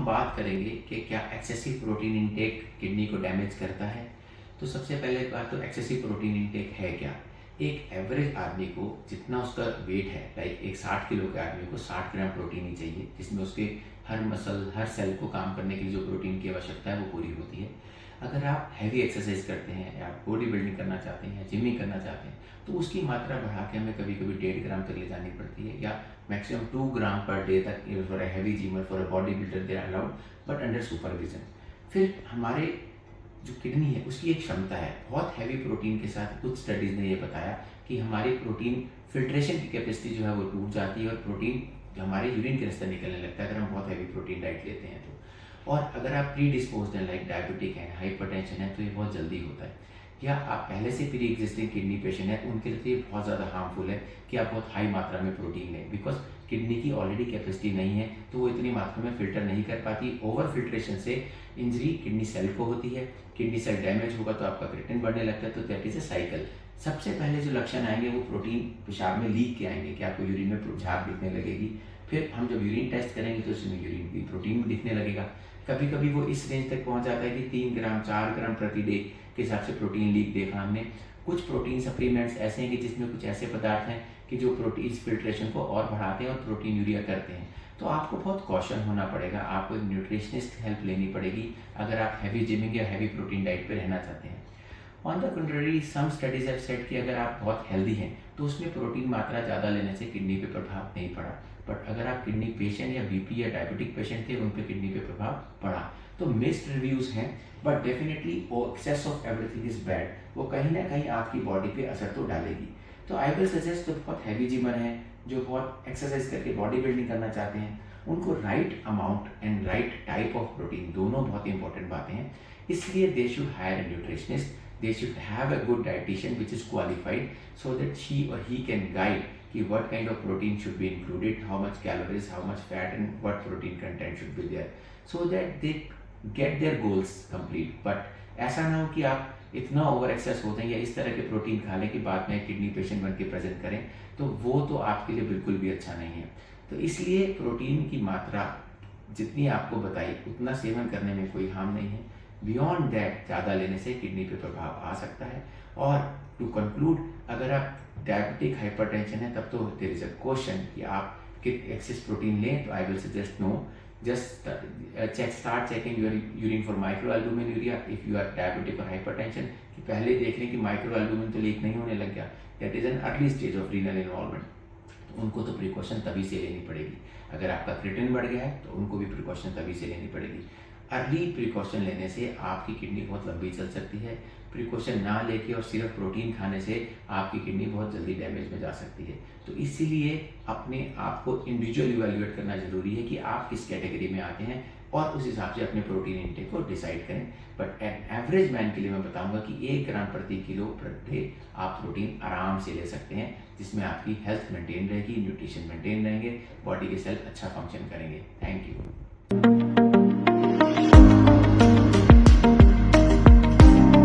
बात करेंगे कि क्या एक्सेसिव प्रोटीन इंटेक किडनी को डैमेज करता है। तो सबसे पहले बात तो एक्सेसिव प्रोटीन इंटेक है क्या। एक एवरेज आदमी को जितना उसका वेट है, लाइक एक 60 किलो के आदमी को 60 ग्राम प्रोटीन ही चाहिए, जिसमें उसके हर मसल हर सेल को काम करने के लिए जो प्रोटीन की आवश्यकता है वो पूरी होती है। अगर आप हैवी एक्सरसाइज करते हैं या बॉडी बिल्डिंग करना चाहते हैं या जिमिंग करना चाहते हैं तो उसकी मात्रा बढ़ा के हमें कभी कभी 1.5 ग्राम तक ले जानी पड़ती है, या मैक्सिमम 2 ग्राम पर डे तक for a heavy gymmer, for a bodybuilder they are allowed, but under supervision. फिर हमारे जो किडनी है उसकी एक क्षमता है, बहुत हैवी प्रोटीन के साथ कुछ स्टडीज़ ने ये बताया कि हमारी प्रोटीन फिल्ट्रेशन की कैपेसिटी जो है वो टूट जाती है और प्रोटीन जो हमारे यूरिन के रास्ते निकलने लगता है अगर हम बहुत हैवी प्रोटीन डाइट लेते हैं तो। और अगर आप प्री डिस्पोज्ड हैं, लाइक डायबिटिक है, हाइपरटेंशन है, तो ये बहुत जल्दी होता है। या आप पहले से प्री एग्जिस्टिंग किडनी पेशेंट है, उनके लिए तो ये बहुत ज़्यादा हार्मफुल है कि आप बहुत हाई मात्रा में प्रोटीन लें, बिकॉज किडनी की ऑलरेडी कैपेसिटी नहीं है तो वो इतनी मात्रा में फिल्टर नहीं कर पाती। ओवर फिल्ट्रेशन से इंजरी किडनी सेल को होती है, किडनी सेल डैमेज होगा तो आपका क्रिएटिनिन बढ़ने लगता है, तो दैट इज ए साइकिल। सबसे पहले जो लक्षण आएंगे वो प्रोटीन पेशाब में लीक के आएंगे कि आपको यूरिन में झाग दिखने लगेगी। फिर हम जब यूरिन टेस्ट करेंगे तो उसमें यूरिन की प्रोटीन भी दिखने लगेगा। कभी कभी वो इस रेंज तक पहुंच जाता है कि 3 ग्राम 4 ग्राम प्रति डे के हिसाब से प्रोटीन लीक देखा हमने। कुछ प्रोटीन सप्लीमेंट्स ऐसे हैं कि जिसमें कुछ ऐसे पदार्थ हैं कि जो प्रोटीन फिल्ट्रेशन को और बढ़ाते हैं और प्रोटीन यूरिया करते हैं। तो आपको बहुत कॉशन होना पड़ेगा, आपको एक न्यूट्रिशनिस्ट हेल्प लेनी पड़ेगी अगर आप हैवी जिमिंग या हैवी प्रोटीन डाइट पे रहना चाहते हैं। On the contrary some studies have said कि अगर आप बहुत हेल्दी हैं तो उसमें प्रोटीन मात्रा ज़्यादा लेने से किडनी पे प्रभाव नहीं पड़ा, बट अगर आप किडनी पेशेंट या बीपी या डायबिटिक पेशेंट थे उन पे किडनी पे प्रभाव पड़ा। तो मिक्स्ड रिव्यूज़ हैं, बट डेफिनेटली वो excess of everything is bad, वो कहीं ना कहीं आपकी बॉडी पे असर तो डालेगी। तो आई विल सजेस्ट, जो बहुत हैवी जिमर हैं, जो बहुत एक्सरसाइज करके बॉडी बिल्डिंग करना चाहते हैं, उनको right amount and right type of protein, दोनों बहुत इंपॉर्टेंट बातें हैं। इसलिए they should higher a nutritionist, they should have a good dietitian which is qualified, so that she or he can guide कि what kind of protein should be included, how much calories, how much fat and what protein content should be there, so that they get their goals complete। but ऐसा ना हो कि आप इतना over access होते हैं या इस तरह के प्रोटीन खा लें कि बाद में किडनी पेशेंट बन के प्रेजेंट करें, तो वो तो आपके लिए बिल्कुल भी अच्छा नहीं है। तो इसलिए प्रोटीन की मात्रा जितनी आपको बताई उतना सेवन करने में कोई हार्म नहीं है। बियॉन्ड दैट ज़्यादा लेने से किडनी पे प्रभाव आ सकता है। और टू कंक्लूड, अगर आप डायबिटिक हाइपरटेंशन है तब तो देयर इज अ क्वेश्चन कि आप एक्सेस प्रोटीन लें, तो I will suggest no, just start checking your urine for microalbuminuria if you are diabetic और हाइपरटेंशन, कि पहले देख लें कि माइक्रो एल्बुमिन तो लीक नहीं होने लग गया, that is an early stage of renal involvement. तो उनको तो प्रिकॉशन तभी से लेनी पड़ेगी। अगर आपका क्रिएटिनिन बढ़ गया है तो उनको भी प्रिकॉशन तभी से लेनी पड़ेगी। अर्ली प्रिकॉशन लेने से आपकी किडनी बहुत लंबी चल सकती है, प्रिकॉशन ना लेके और सिर्फ प्रोटीन खाने से आपकी किडनी बहुत जल्दी डैमेज में जा सकती है। तो इसीलिए अपने आप को इंडिविजुअल इवैल्यूएट करना ज़रूरी है कि आप किस कैटेगरी में आते हैं और उस हिसाब से अपने प्रोटीन इंटेक को डिसाइड करें। बट एवरेज मैन के लिए मैं बताऊंगा कि 1 ग्राम प्रति किलो पर डे आप प्रोटीन आराम से ले सकते हैं, जिसमें आपकी हेल्थ मेंटेन रहेगी, न्यूट्रिशन मेंटेन रहेंगे, बॉडी के सेल अच्छा फंक्शन करेंगे। Thank you.